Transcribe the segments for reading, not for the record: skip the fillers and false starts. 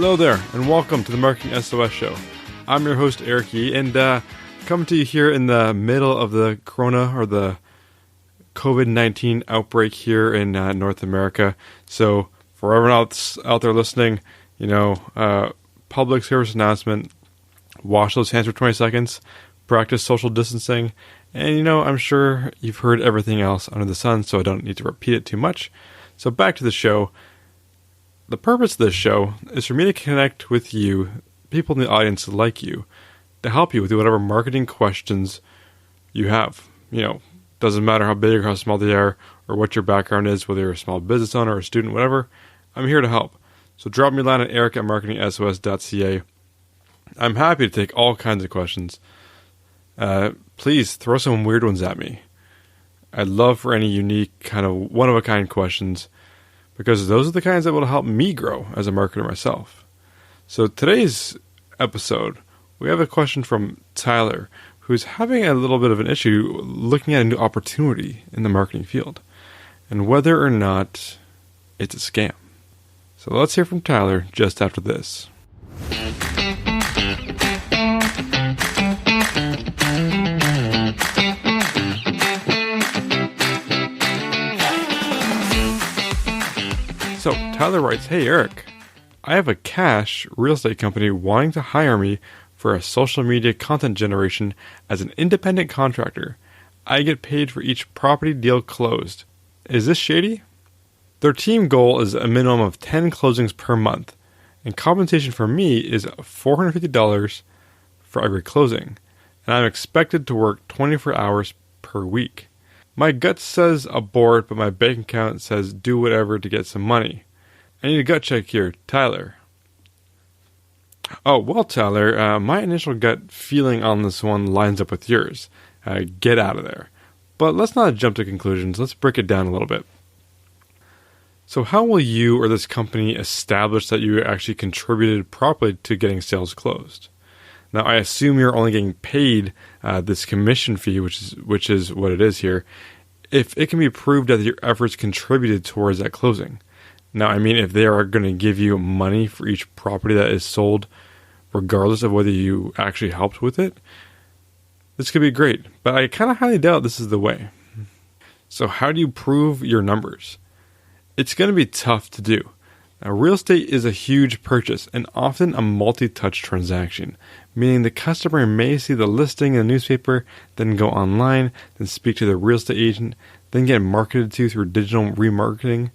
Hello there, and welcome to the Marketing SOS Show. I'm your host, Eric Yee, and coming to you here in the middle of the Corona or the COVID-19 outbreak here in North America. So for everyone else out there listening, public service announcement, wash those hands for 20 seconds, practice social distancing, and I'm sure you've heard everything else under the sun, so I don't need to repeat it too much. So back to the show. The purpose of this show is for me to connect with you, people in the audience like you, to help you with whatever marketing questions you have. Doesn't matter how big or how small they are, or what your background is, whether you're a small business owner or a student, whatever. I'm here to help. So drop me a line at eric@marketingsos.ca. I'm happy to take all kinds of questions. Please throw some weird ones at me. I'd love for any unique, kind of one-of-a-kind questions, because those are the kinds that will help me grow as a marketer myself. So today's episode, we have a question from Tyler, who's having a little bit of an issue looking at a new opportunity in the marketing field, and whether or not it's a scam. So let's hear from Tyler just after this. So Tyler writes, "Hey Eric, I have a cash real estate company wanting to hire me for a social media content generation as an independent contractor. I get paid for each property deal closed. Is this shady?" Their team goal is a minimum of 10 closings per month, and compensation for me is $450 for every closing, and I'm expected to work 24 hours per week. My gut says abort, but my bank account says do whatever to get some money. I need a gut check here, Tyler. Oh, well, Tyler, my initial gut feeling on this one lines up with yours. Get out of there. But let's not jump to conclusions. Let's break it down a little bit. So how will you or this company establish that you actually contributed properly to getting sales closed? Now, I assume you're only getting paid this commission fee, which is what it is here, if it can be proved that your efforts contributed towards that closing. Now, if they are going to give you money for each property that is sold, regardless of whether you actually helped with it, this could be great. But I kind of highly doubt this is the way. So how do you prove your numbers? It's going to be tough to do. Now, real estate is a huge purchase and often a multi-touch transaction, meaning the customer may see the listing in the newspaper, then go online, then speak to the real estate agent, then get marketed to through digital remarketing,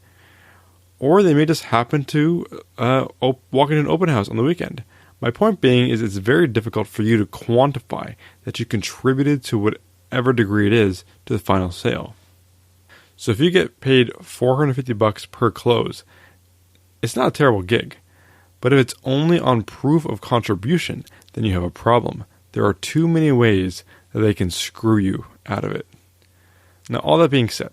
or they may just happen to walk into an open house on the weekend. My point being is it's very difficult for you to quantify that you contributed to whatever degree it is to the final sale. So if you get paid $450 per close, it's not a terrible gig. But if it's only on proof of contribution, then you have a problem. There are too many ways that they can screw you out of it. Now, all that being said,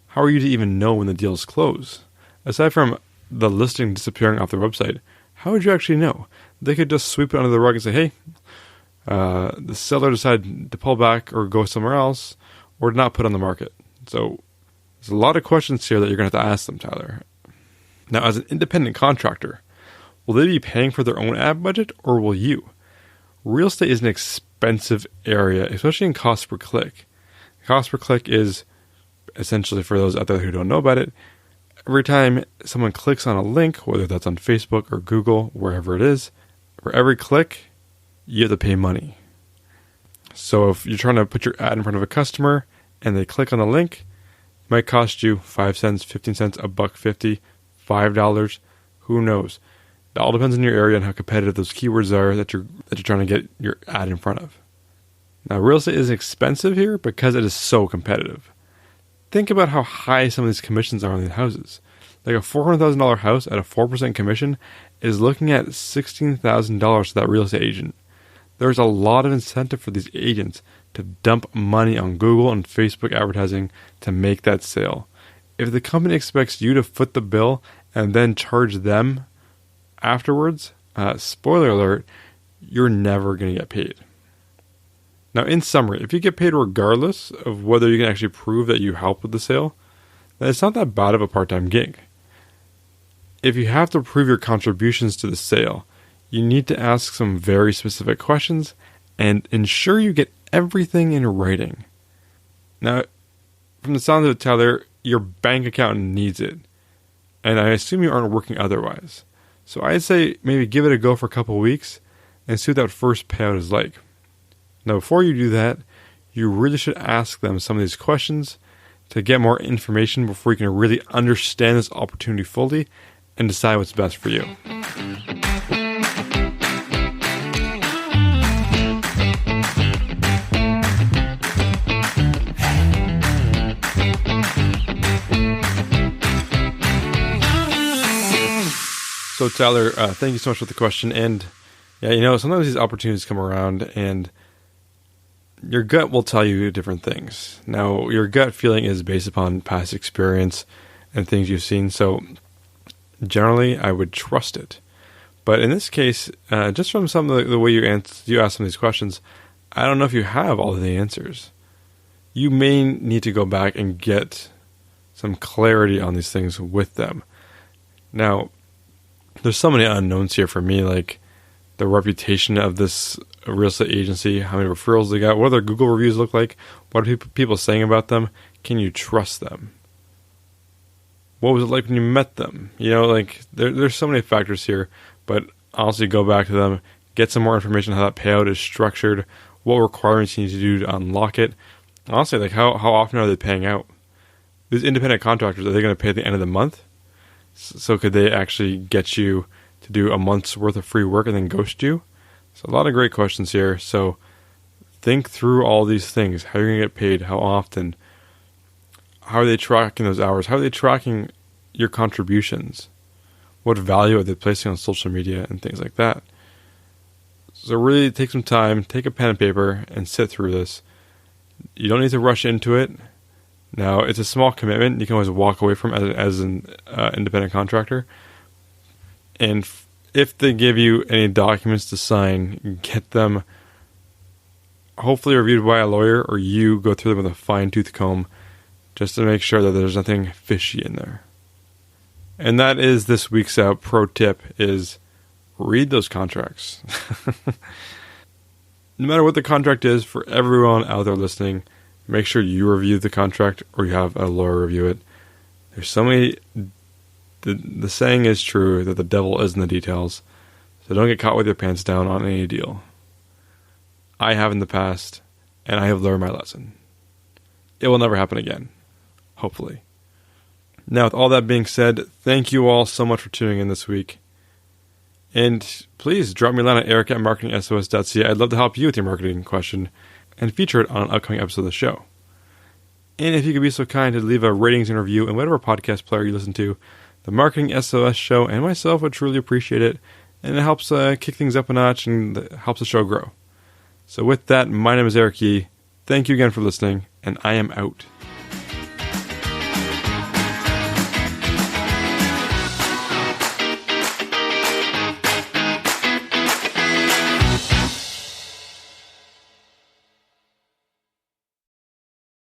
how are you to even know when the deals close? Aside from the listing disappearing off their website, how would you actually know? They could just sweep it under the rug and say, hey, the seller decided to pull back or go somewhere else or not put on the market. So there's a lot of questions here that you're going to have to ask them, Tyler. Now, as an independent contractor, will they be paying for their own ad budget or will you? Real estate is an expensive area, especially in cost per click. Cost per click is essentially, for those out there who don't know about it, every time someone clicks on a link, whether that's on Facebook or Google, wherever it is, for every click, you have to pay money. So if you're trying to put your ad in front of a customer and they click on the link, it might cost you 5 cents, 15 cents, $1.50, $5, who knows? It all depends on your area and how competitive those keywords are that you're trying to get your ad in front of. Now, real estate is expensive here because it is so competitive. Think about how high some of these commissions are on these houses. Like a $400,000 house at a 4% commission is looking at $16,000 to that real estate agent. There's a lot of incentive for these agents to dump money on Google and Facebook advertising to make that sale. If the company expects you to foot the bill and then charge them afterwards, spoiler alert, you're never going to get paid. Now, in summary, if you get paid regardless of whether you can actually prove that you helped with the sale, then it's not that bad of a part-time gig. if you have to prove your contributions to the sale, you need to ask some very specific questions and ensure you get everything in writing. Now, from the sound of it, Tyler, your bank account needs it. And I assume you aren't working otherwise. So I'd say maybe give it a go for a couple of weeks and see what that first payout is like. Now, before you do that, you really should ask them some of these questions to get more information before you can really understand this opportunity fully and decide what's best for you. So Tyler, thank you so much for the question. And yeah, sometimes these opportunities come around and your gut will tell you different things. Now, your gut feeling is based upon past experience and things you've seen. So generally, I would trust it. But in this case, just from some of the way you ask some of these questions, I don't know if you have all of the answers. You may need to go back and get some clarity on these things with them. Now, there's so many unknowns here for me, like the reputation of this real estate agency, how many referrals they got, what do their Google reviews look like, what are people saying about them, can you trust them? What was it like when you met them? There's so many factors here, but honestly, go back to them, get some more information on how that payout is structured, what requirements you need to do to unlock it. Honestly, like how often are they paying out? These independent contractors, are they going to pay at the end of the month? So could they actually get you to do a month's worth of free work and then ghost you? So a lot of great questions here. So think through all these things. How are you going to get paid? How often? How are they tracking those hours? How are they tracking your contributions? What value are they placing on social media and things like that? So really take some time, take a pen and paper, and sit through this. You don't need to rush into it. Now, it's a small commitment. You can always walk away from it as an independent contractor. And if they give you any documents to sign, get them hopefully reviewed by a lawyer, or you go through them with a fine-tooth comb just to make sure that there's nothing fishy in there. And that is this week's pro tip, is read those contracts. No matter what the contract is, for everyone out there listening, make sure you review the contract or you have a lawyer review it. There's so many... The saying is true that the devil is in the details. So don't get caught with your pants down on any deal. I have in the past, and I have learned my lesson. It will never happen again. Hopefully. Now, with all that being said, thank you all so much for tuning in this week. And please drop me a line at eric@marketingsos.ca. I'd love to help you with your marketing question and feature it on an upcoming episode of the show. And if you could be so kind to leave a ratings and review in whatever podcast player you listen to, the Marketing SOS show and myself would truly appreciate it. And it helps kick things up a notch and helps the show grow. So with that, my name is Eric Yee. Thank you again for listening, and I am out.